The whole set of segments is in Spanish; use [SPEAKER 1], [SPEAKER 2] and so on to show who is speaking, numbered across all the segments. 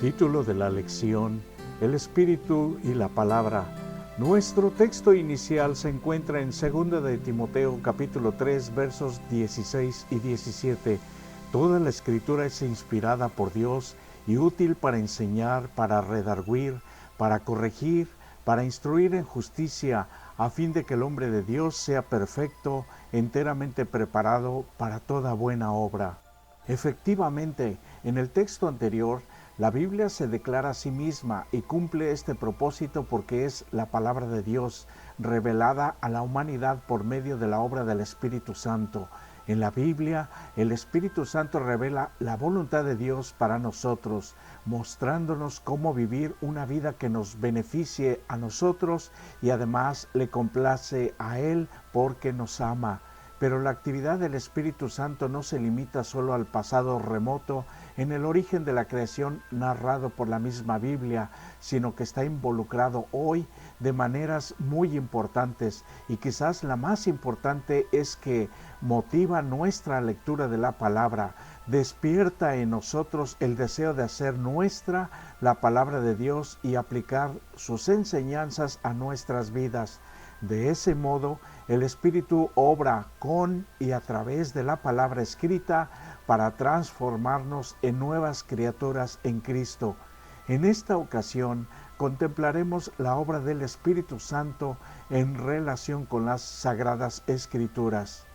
[SPEAKER 1] Título de la lección: El Espíritu y la Palabra. Nuestro texto inicial se encuentra en 2 de Timoteo capítulo 3 versos 16 y 17. Toda la Escritura es inspirada por Dios y útil para enseñar, para redarguir, para corregir, para instruir en justicia, a fin de que el hombre de Dios sea perfecto, enteramente preparado para toda buena obra. Efectivamente, en el texto anterior, la Biblia se declara a sí misma y cumple este propósito porque es la palabra de Dios revelada a la humanidad por medio de la obra del Espíritu Santo. En la Biblia, el Espíritu Santo revela la voluntad de Dios para nosotros, mostrándonos cómo vivir una vida que nos beneficie a nosotros y además le complace a Él porque nos ama. Pero la actividad del Espíritu Santo no se limita solo al pasado remoto en el origen de la creación narrado por la misma Biblia, sino que está involucrado hoy de maneras muy importantes, y quizás la más importante es que motiva nuestra lectura de la palabra, despierta en nosotros el deseo de hacer nuestra la palabra de Dios y aplicar sus enseñanzas a nuestras vidas. De ese modo, el Espíritu obra con y a través de la palabra escrita para transformarnos en nuevas criaturas en Cristo. En esta ocasión, contemplaremos la obra del Espíritu Santo en relación con las Sagradas Escrituras.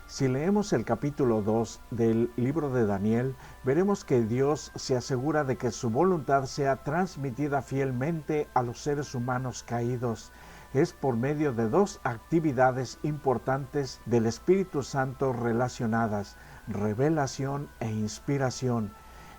[SPEAKER 1] Si leemos el capítulo 2 del libro de Daniel, veremos que Dios se asegura de que su voluntad sea transmitida fielmente a los seres humanos caídos. Es por medio de dos actividades importantes del Espíritu Santo relacionadas: revelación e inspiración.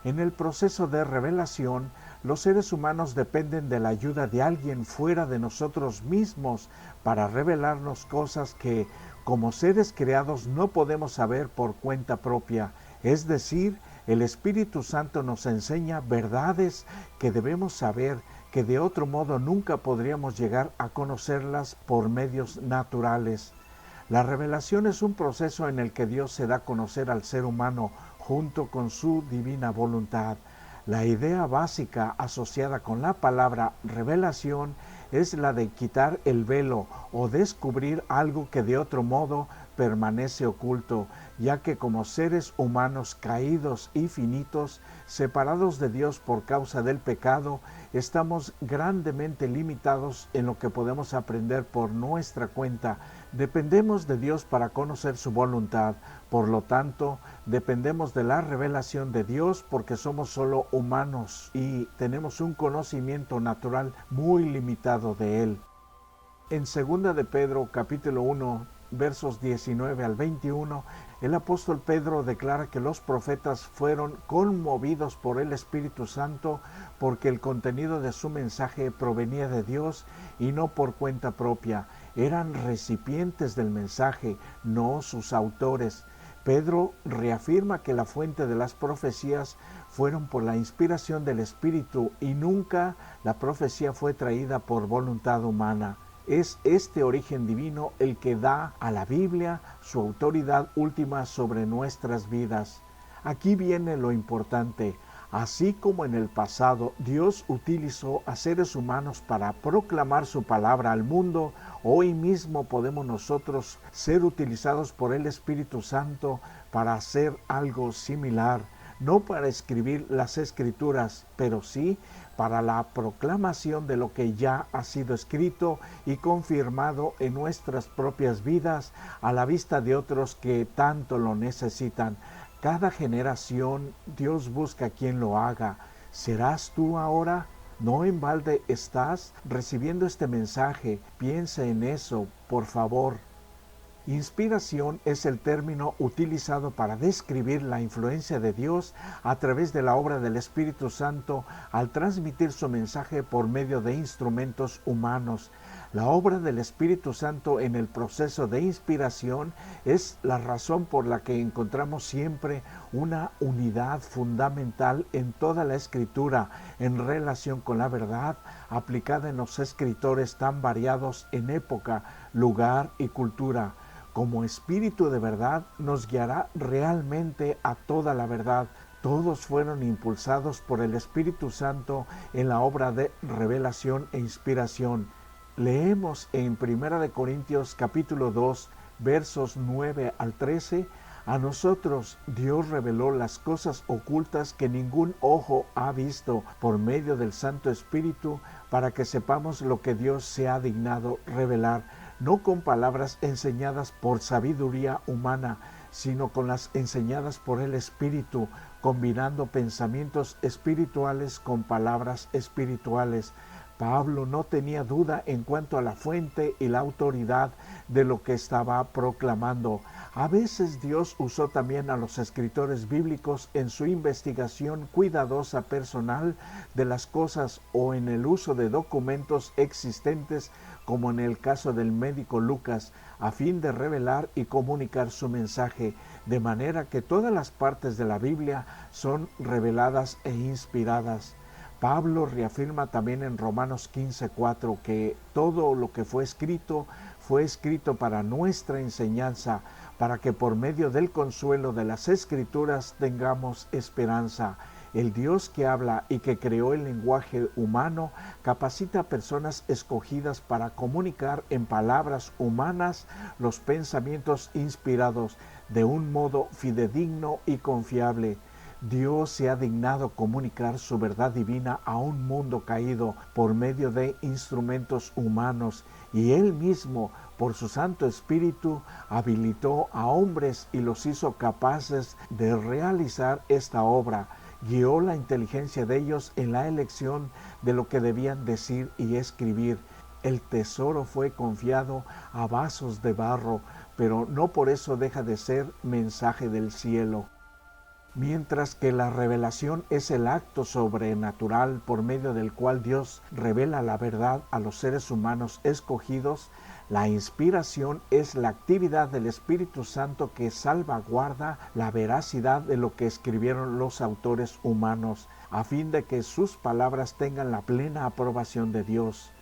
[SPEAKER 1] En el proceso de revelación, los seres humanos dependen de la ayuda de alguien fuera de nosotros mismos para revelarnos cosas que, como seres creados, no podemos saber por cuenta propia. Es decir, el Espíritu Santo nos enseña verdades que debemos saber, que de otro modo nunca podríamos llegar a conocerlas por medios naturales. La revelación es un proceso en el que Dios se da a conocer al ser humano junto con su divina voluntad. La idea básica asociada con la palabra revelación es la de quitar el velo o descubrir algo que de otro modo permanece oculto, ya que como seres humanos caídos y finitos, separados de Dios por causa del pecado, estamos grandemente limitados en lo que podemos aprender por nuestra cuenta. Dependemos de Dios para conocer su voluntad. Por lo tanto, dependemos de la revelación de Dios porque somos solo humanos y tenemos un conocimiento natural muy limitado de Él. En 2 de Pedro capítulo 1, versos 19 al 21, el apóstol Pedro declara que los profetas fueron conmovidos por el Espíritu Santo porque el contenido de su mensaje provenía de Dios y no por cuenta propia. Eran recipientes del mensaje, no sus autores. Pedro reafirma que la fuente de las profecías fueron por la inspiración del Espíritu y nunca la profecía fue traída por voluntad humana. Es este origen divino el que da a la Biblia su autoridad última sobre nuestras vidas. Aquí viene lo importante. Así como en el pasado Dios utilizó a seres humanos para proclamar su palabra al mundo, hoy mismo podemos nosotros ser utilizados por el Espíritu Santo para hacer algo similar. No para escribir las Escrituras, pero sí para la proclamación de lo que ya ha sido escrito y confirmado en nuestras propias vidas a la vista de otros que tanto lo necesitan. Cada generación Dios busca quien lo haga. ¿Serás tú ahora? No en balde estás recibiendo este mensaje. Piensa en eso, por favor. Inspiración es el término utilizado para describir la influencia de Dios a través de la obra del Espíritu Santo al transmitir su mensaje por medio de instrumentos humanos. La obra del Espíritu Santo en el proceso de inspiración es la razón por la que encontramos siempre una unidad fundamental en toda la Escritura en relación con la verdad aplicada en los escritores tan variados en época, lugar y cultura. Como Espíritu de verdad nos guiará realmente a toda la verdad, Todos fueron impulsados por el Espíritu Santo en la obra de revelación e inspiración. Leemos en 1 Corintios capítulo 2, versos 9 al 13, a nosotros Dios reveló las cosas ocultas que ningún ojo ha visto por medio del Santo Espíritu, para que sepamos lo que Dios se ha dignado revelar, no con palabras enseñadas por sabiduría humana, sino con las enseñadas por el Espíritu, combinando pensamientos espirituales con palabras espirituales. Pablo no tenía duda en cuanto a la fuente y la autoridad de lo que estaba proclamando. A veces Dios usó también a los escritores bíblicos en su investigación cuidadosa personal de las cosas o en el uso de documentos existentes, como en el caso del médico Lucas, a fin de revelar y comunicar su mensaje, de manera que todas las partes de la Biblia son reveladas e inspiradas. Pablo reafirma también en Romanos 15:4 que todo lo que fue escrito para nuestra enseñanza, para que por medio del consuelo de las Escrituras tengamos esperanza. El Dios que habla y que creó el lenguaje humano capacita a personas escogidas para comunicar en palabras humanas los pensamientos inspirados de un modo fidedigno y confiable. Dios se ha dignado comunicar su verdad divina a un mundo caído por medio de instrumentos humanos, y Él mismo, por su Santo Espíritu, habilitó a hombres y los hizo capaces de realizar esta obra. Guió la inteligencia de ellos en la elección de lo que debían decir y escribir. El tesoro fue confiado a vasos de barro, pero no por eso deja de ser mensaje del cielo. Mientras que la revelación es el acto sobrenatural por medio del cual Dios revela la verdad a los seres humanos escogidos, la inspiración es la actividad del Espíritu Santo que salvaguarda la veracidad de lo que escribieron los autores humanos, a fin de que sus palabras tengan la plena aprobación de Dios.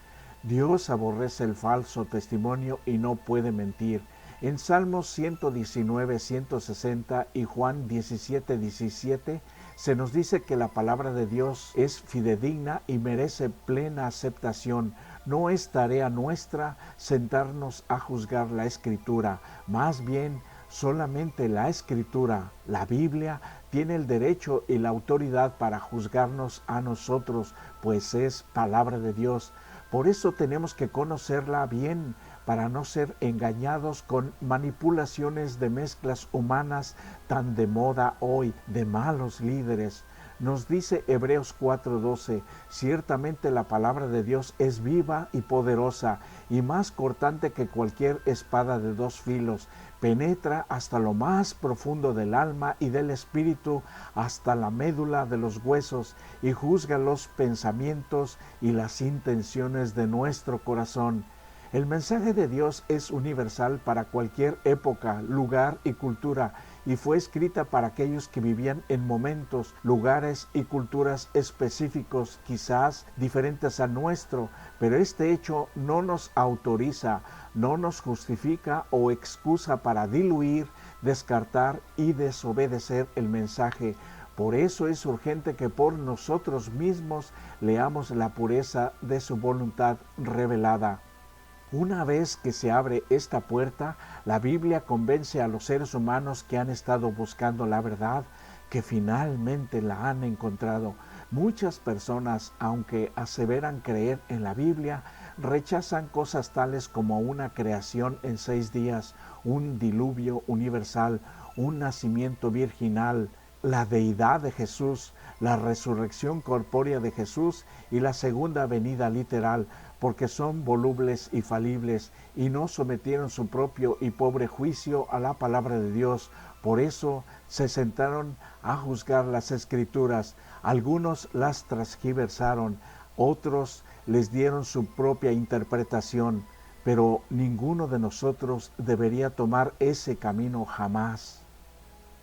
[SPEAKER 1] Dios aborrece el falso testimonio y no puede mentir. En Salmos 119, 160 y Juan 17, 17 se nos dice que la palabra de Dios es fidedigna y merece plena aceptación. No es tarea nuestra sentarnos a juzgar la Escritura, más bien solamente la Escritura, la Biblia, tiene el derecho y la autoridad para juzgarnos a nosotros, pues es palabra de Dios. Por eso tenemos que conocerla bien, para no ser engañados con manipulaciones de mezclas humanas tan de moda hoy, de malos líderes. Nos dice Hebreos 4:12, ciertamente la palabra de Dios es viva y poderosa, y más cortante que cualquier espada de dos filos, penetra hasta lo más profundo del alma y del espíritu, hasta la médula de los huesos, y juzga los pensamientos y las intenciones de nuestro corazón. El mensaje de Dios es universal para cualquier época, lugar y cultura, y fue escrita para aquellos que vivían en momentos, lugares y culturas específicos, quizás diferentes a nuestro, pero este hecho no nos autoriza, no nos justifica o excusa para diluir, descartar y desobedecer el mensaje. Por eso es urgente que por nosotros mismos leamos la pureza de su voluntad revelada. Una vez que se abre esta puerta, la Biblia convence a los seres humanos que han estado buscando la verdad, que finalmente la han encontrado. Muchas personas, aunque aseveran creer en la Biblia, rechazan cosas tales como una creación en 6 días, un diluvio universal, un nacimiento virginal, la deidad de Jesús, la resurrección corpórea de Jesús y la segunda venida literal, porque son volubles y falibles y no sometieron su propio y pobre juicio a la palabra de Dios. Por eso se sentaron a juzgar las Escrituras. Algunos las transgiversaron, otros les dieron su propia interpretación, pero ninguno de nosotros debería tomar ese camino jamás.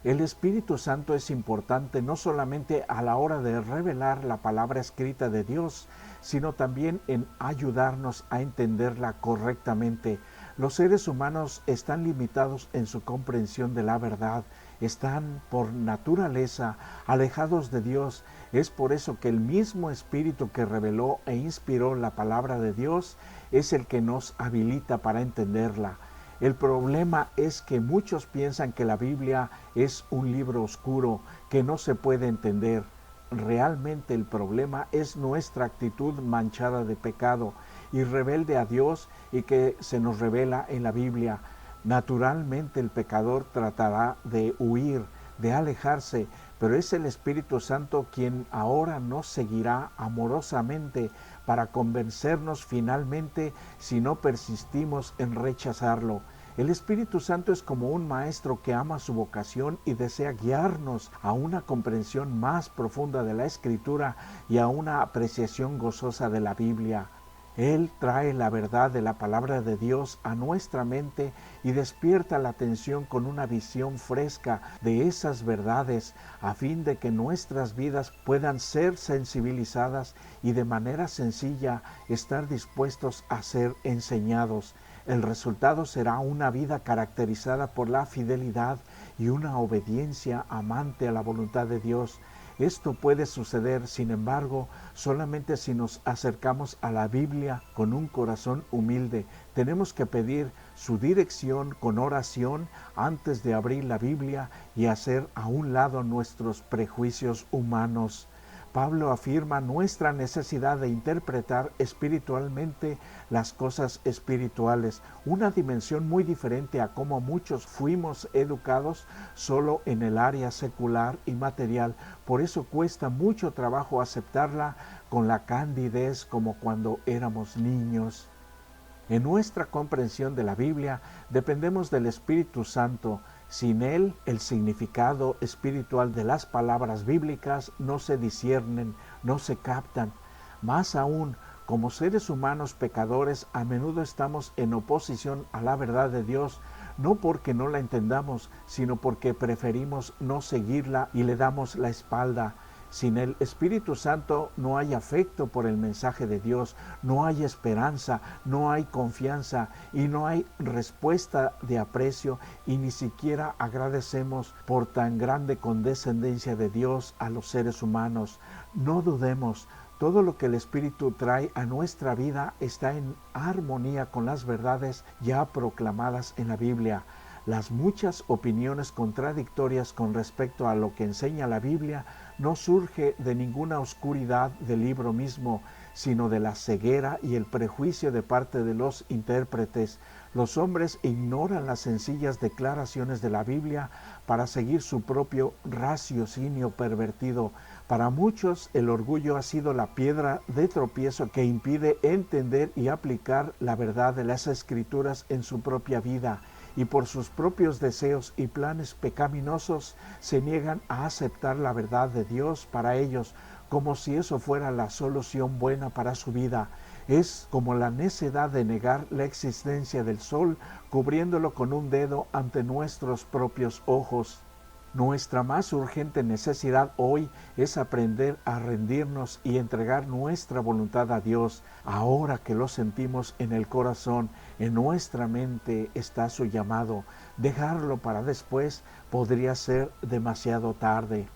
[SPEAKER 1] El Espíritu Santo es importante no solamente a la hora de revelar la palabra escrita de Dios, sino también en ayudarnos a entenderla correctamente. Los seres humanos están limitados en su comprensión de la verdad están por naturaleza alejados de Dios. Es por eso que el mismo Espíritu que reveló e inspiró la palabra de Dios es el que nos habilita para entenderla. El problema es que muchos piensan que la Biblia es un libro oscuro que no se puede entender. Realmente el problema es nuestra actitud manchada de pecado y rebelde a Dios y que se nos revela en la Biblia. Naturalmente el pecador tratará de huir, de alejarse, pero es el Espíritu Santo quien ahora nos seguirá amorosamente para convencernos finalmente si no persistimos en rechazarlo. El Espíritu Santo es como un maestro que ama su vocación y desea guiarnos a una comprensión más profunda de la Escritura y a una apreciación gozosa de la Biblia. Él trae la verdad de la palabra de Dios a nuestra mente y despierta la atención con una visión fresca de esas verdades a fin de que nuestras vidas puedan ser sensibilizadas y de manera sencilla estar dispuestos a ser enseñados. El resultado será una vida caracterizada por la fidelidad y una obediencia amante a la voluntad de Dios. Esto puede suceder, sin embargo, solamente si nos acercamos a la Biblia con un corazón humilde. Tenemos que pedir su dirección con oración antes de abrir la Biblia y hacer a un lado nuestros prejuicios humanos. Pablo afirma nuestra necesidad de interpretar espiritualmente las cosas espirituales, una dimensión muy diferente a cómo muchos fuimos educados solo en el área secular y material. Por eso cuesta mucho trabajo aceptarla con la candidez como cuando éramos niños. En nuestra comprensión de la Biblia dependemos del Espíritu Santo. Sin Él, el significado espiritual de las palabras bíblicas no se disciernen, no se captan. Más aún, como seres humanos pecadores, a menudo estamos en oposición a la verdad de Dios, no porque no la entendamos, sino porque preferimos no seguirla y le damos la espalda. Sin el Espíritu Santo no hay afecto por el mensaje de Dios, no hay esperanza, no hay confianza y no hay respuesta de aprecio y ni siquiera agradecemos por tan grande condescendencia de Dios a los seres humanos. No dudemos, todo lo que el Espíritu trae a nuestra vida está en armonía con las verdades ya proclamadas en la Biblia. Las muchas opiniones contradictorias con respecto a lo que enseña la Biblia no surge de ninguna oscuridad del libro mismo, sino de la ceguera y el prejuicio de parte de los intérpretes. Los hombres ignoran las sencillas declaraciones de la Biblia para seguir su propio raciocinio pervertido. Para muchos, el orgullo ha sido la piedra de tropiezo que impide entender y aplicar la verdad de las Escrituras en su propia vida. Y por sus propios deseos y planes pecaminosos se niegan a aceptar la verdad de Dios para ellos, como si eso fuera la solución buena para su vida. Es como la necedad de negar la existencia del sol, cubriéndolo con un dedo ante nuestros propios ojos. Nuestra más urgente necesidad hoy es aprender a rendirnos y entregar nuestra voluntad a Dios. Ahora que lo sentimos en el corazón, en nuestra mente está su llamado. Dejarlo para después podría ser demasiado tarde.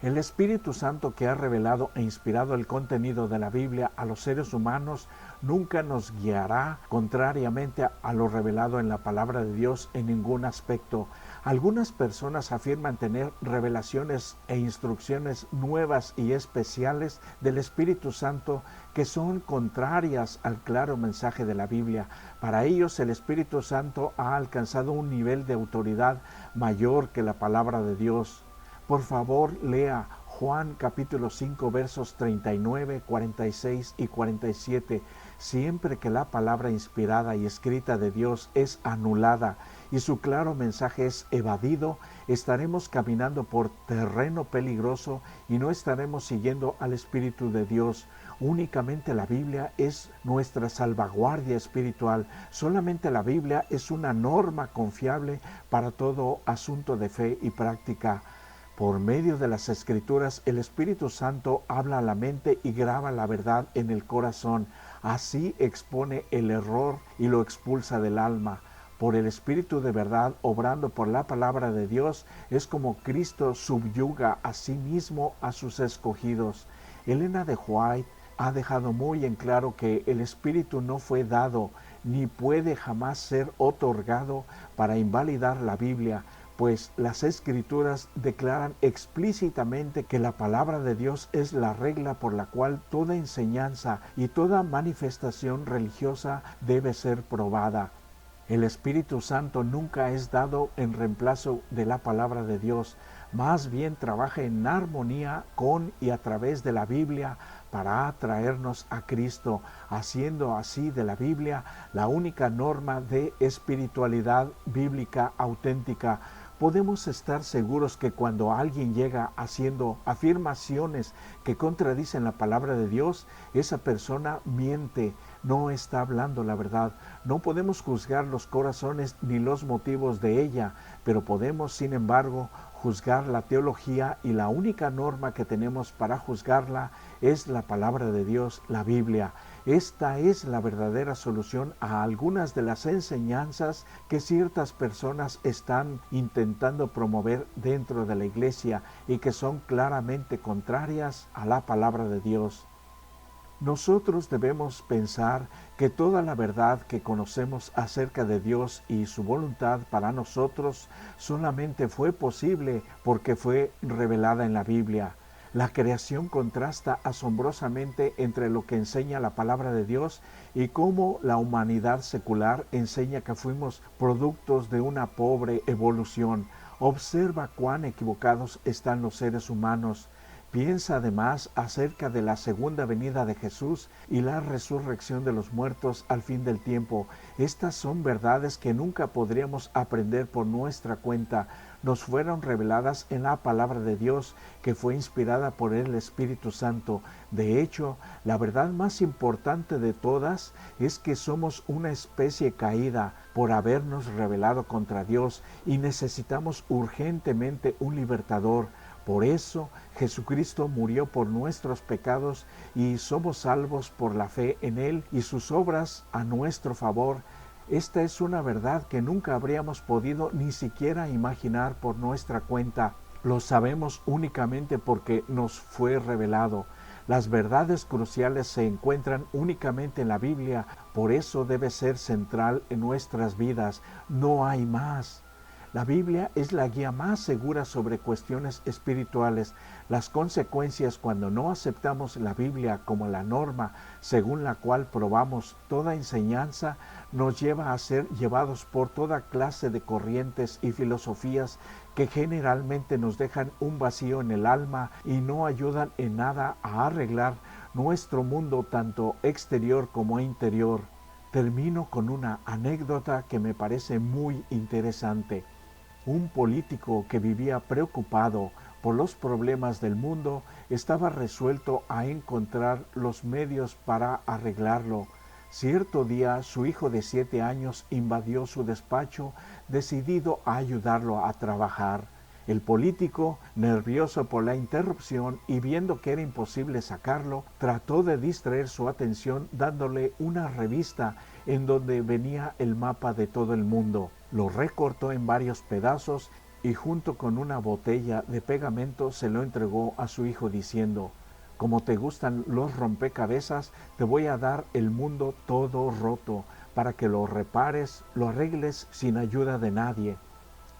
[SPEAKER 1] El Espíritu Santo que ha revelado e inspirado el contenido de la Biblia a los seres humanos nunca nos guiará contrariamente a lo revelado en la palabra de Dios en ningún aspecto. Algunas personas afirman tener revelaciones e instrucciones nuevas y especiales del Espíritu Santo que son contrarias al claro mensaje de la Biblia. Para ellos el Espíritu Santo ha alcanzado un nivel de autoridad mayor que la palabra de Dios. Por favor, lea Juan capítulo 5 versos 39, 46 y 47. Siempre que la palabra inspirada y escrita de Dios es anulada y su claro mensaje es evadido, estaremos caminando por terreno peligroso y no estaremos siguiendo al Espíritu de Dios. Únicamente la Biblia es nuestra salvaguardia espiritual. Solamente la Biblia es una norma confiable para todo asunto de fe y práctica. Por medio de las Escrituras, el Espíritu Santo habla a la mente y graba la verdad en el corazón. Así expone el error y lo expulsa del alma. por el Espíritu de verdad, obrando por la palabra de Dios, es como Cristo subyuga a sí mismo a sus escogidos. Elena de White ha dejado muy en claro que el Espíritu no fue dado ni puede jamás ser otorgado para invalidar la Biblia, pues las Escrituras declaran explícitamente que la palabra de Dios es la regla por la cual toda enseñanza y toda manifestación religiosa debe ser probada. El Espíritu Santo nunca es dado en reemplazo de la palabra de Dios, más bien trabaja en armonía con y a través de la Biblia para atraernos a Cristo, haciendo así de la Biblia la única norma de espiritualidad bíblica auténtica. Podemos estar seguros que cuando alguien llega haciendo afirmaciones que contradicen la palabra de Dios, esa persona miente, no está hablando la verdad. No podemos juzgar los corazones ni los motivos de ella, pero podemos, sin embargo, juzgar la teología, y la única norma que tenemos para juzgarla es la palabra de Dios, la Biblia. Esta es la verdadera solución a algunas de las enseñanzas que ciertas personas están intentando promover dentro de la iglesia y que son claramente contrarias a la palabra de Dios. Nosotros debemos pensar que toda la verdad que conocemos acerca de Dios y su voluntad para nosotros solamente fue posible porque fue revelada en la Biblia. La creación contrasta asombrosamente entre lo que enseña la palabra de Dios y cómo la humanidad secular enseña que fuimos productos de una pobre evolución. Observa cuán equivocados están los seres humanos. Piensa además acerca de la segunda venida de Jesús y la resurrección de los muertos al fin del tiempo. Estas son verdades que nunca podríamos aprender por nuestra cuenta. Nos fueron reveladas en la palabra de Dios, que fue inspirada por el Espíritu Santo. De hecho, la verdad más importante de todas es que somos una especie caída por habernos rebelado contra Dios y necesitamos urgentemente un libertador. Por eso Jesucristo murió por nuestros pecados y somos salvos por la fe en Él y sus obras a nuestro favor. Esta es una verdad que nunca habríamos podido ni siquiera imaginar por nuestra cuenta. Lo sabemos únicamente porque nos fue revelado. Las verdades cruciales se encuentran únicamente en la Biblia, por eso debe ser central en nuestras vidas. No hay más. La Biblia es la guía más segura sobre cuestiones espirituales. Las consecuencias cuando no aceptamos la Biblia como la norma según la cual probamos toda enseñanza nos lleva a ser llevados por toda clase de corrientes y filosofías que generalmente nos dejan un vacío en el alma y no ayudan en nada a arreglar nuestro mundo tanto exterior como interior. Termino con una anécdota que me parece muy interesante. Un político que vivía preocupado por los problemas del mundo estaba resuelto a encontrar los medios para arreglarlo. Cierto día su hijo de 7 años invadió su despacho, decidido a ayudarlo a trabajar. El político, nervioso por la interrupción y viendo que era imposible sacarlo, trató de distraer su atención dándole una revista en donde venía el mapa de todo el mundo. Lo recortó en varios pedazos y junto con una botella de pegamento se lo entregó a su hijo diciendo: «Como te gustan los rompecabezas, te voy a dar el mundo todo roto para que lo repares, lo arregles sin ayuda de nadie».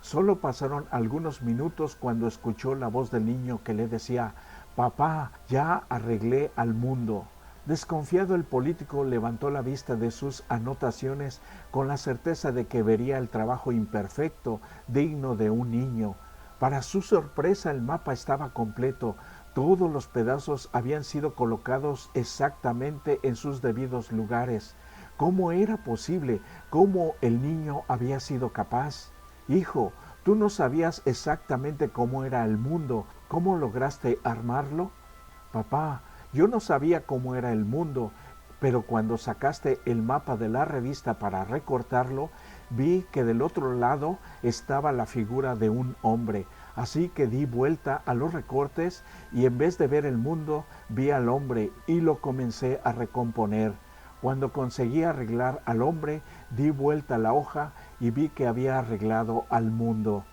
[SPEAKER 1] Solo pasaron algunos minutos cuando escuchó la voz del niño que le decía: «Papá, ya arreglé al mundo». Desconfiado, el político levantó la vista de sus anotaciones con la certeza de que vería el trabajo imperfecto, digno de un niño. Para su sorpresa, el mapa estaba completo. Todos los pedazos habían sido colocados exactamente en sus debidos lugares. ¿Cómo era posible? ¿Cómo el niño había sido capaz? «Hijo, ¿tú no sabías exactamente cómo era el mundo? ¿Cómo lograste armarlo?» «Papá, yo no sabía cómo era el mundo, pero cuando sacaste el mapa de la revista para recortarlo, vi que del otro lado estaba la figura de un hombre. Así que di vuelta a los recortes y en vez de ver el mundo, vi al hombre y lo comencé a recomponer. Cuando conseguí arreglar al hombre, di vuelta a la hoja y vi que había arreglado al mundo.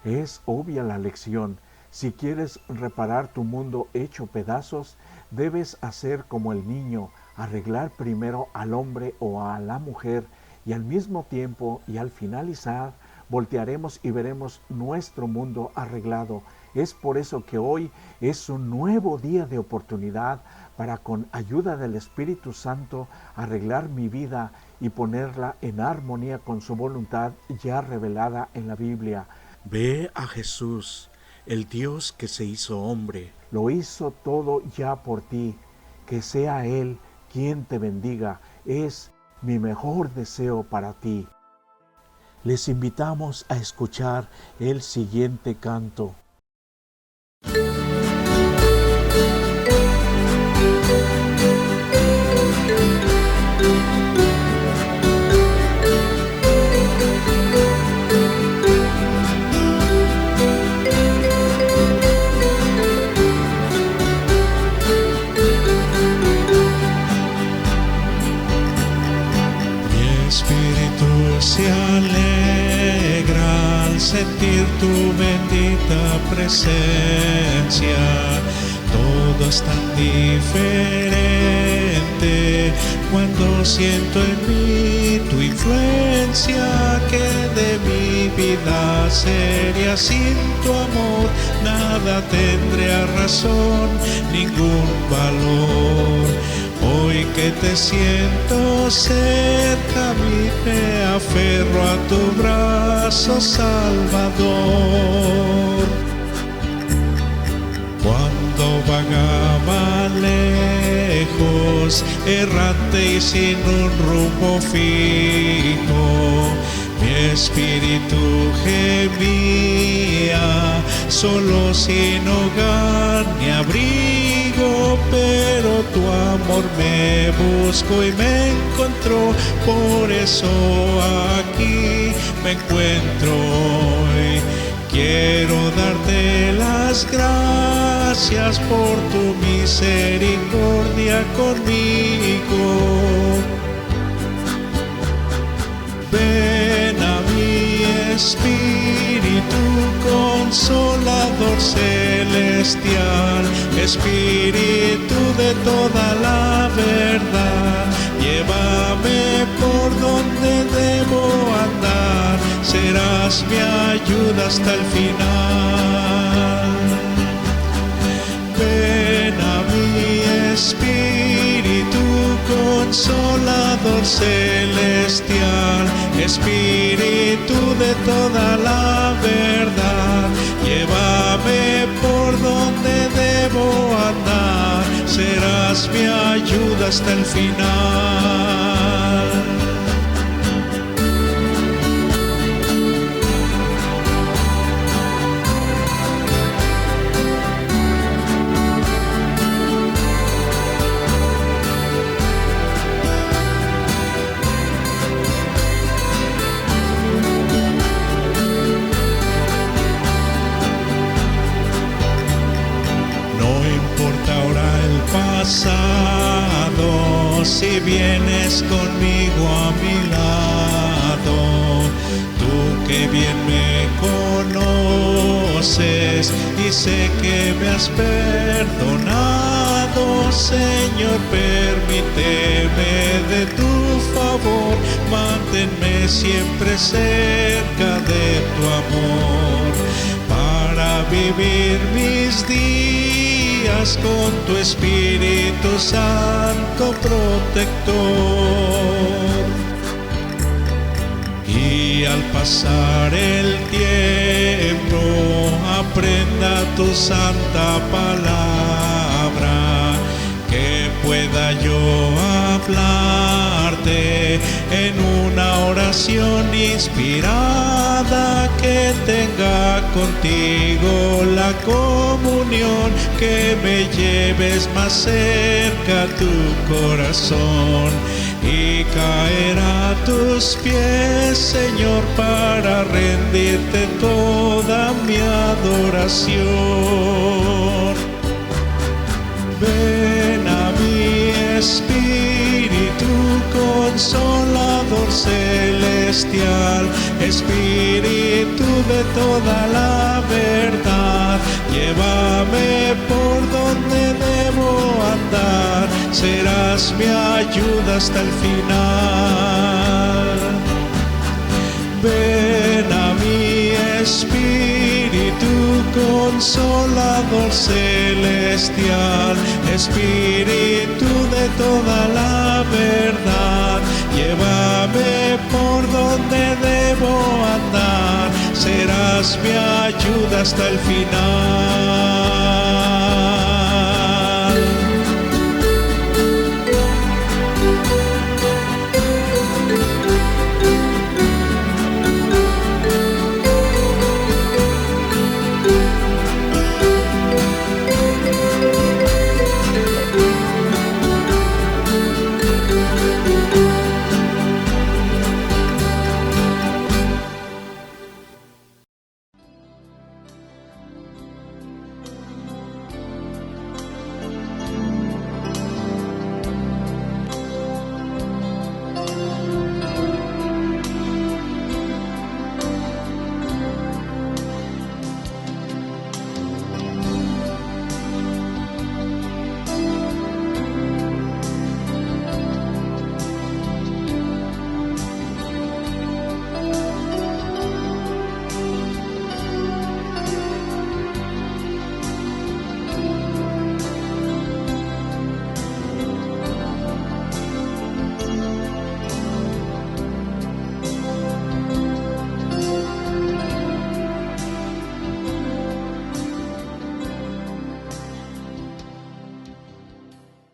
[SPEAKER 1] Es obvia la lección. Si quieres reparar tu mundo hecho pedazos, debes hacer como el niño, arreglar primero al hombre o a la mujer, y al mismo tiempo y al finalizar, voltearemos y veremos nuestro mundo arreglado. Es por eso que hoy es un nuevo día de oportunidad para, con ayuda del Espíritu Santo, arreglar mi vida y ponerla en armonía con su voluntad ya revelada en la Biblia. Ve a Jesús, el Dios que se hizo hombre. Lo hizo todo ya por ti. Que sea Él quien te bendiga. Es mi mejor deseo para ti. Les invitamos a escuchar el siguiente canto.
[SPEAKER 2] Se alegra al sentir tu bendita presencia. Todo es tan diferente cuando siento en mí tu influencia, que de mi vida sería sin tu amor. Nada tendría razón, ningún valor. Hoy que te siento cerca, a mí me aferro a tu brazo salvador. Cuando vagaba lejos, errante y sin un rumbo fijo, mi espíritu gemía, solo sin hogar ni abrigo, pero tu amor me buscó y me encontró. Por eso aquí me encuentro hoy. Quiero darte las gracias por tu misericordia conmigo. Ven a mi espíritu consolador celestial, espíritu de toda la verdad, llévame por donde debo andar, serás mi ayuda hasta el final. Ven a mi espíritu consolador celestial, espíritu de toda la verdad, llévame por donde debo andar, serás mi ayuda hasta el final. Si vienes conmigo a mi lado, tú que bien me conoces y sé que me has perdonado, Señor, permíteme de tu favor, manténme siempre cerca de tu amor, para vivir mis días con tu Espíritu Santo protector. Y al pasar el tiempo aprenda tu santa palabra, que pueda yo hablarte en una oración inspirada, que tenga contigo la comunión, que me lleves más cerca a tu corazón y caer a tus pies, Señor, para rendirte toda mi adoración. Ven a mi espíritu consolador celestial, celestial, Espíritu de toda la verdad, llévame por donde debo andar, serás mi ayuda hasta el final. Ven a mí, Espíritu Consolador celestial, Espíritu de toda la verdad, llévame por donde debo andar, serás mi ayuda hasta el final.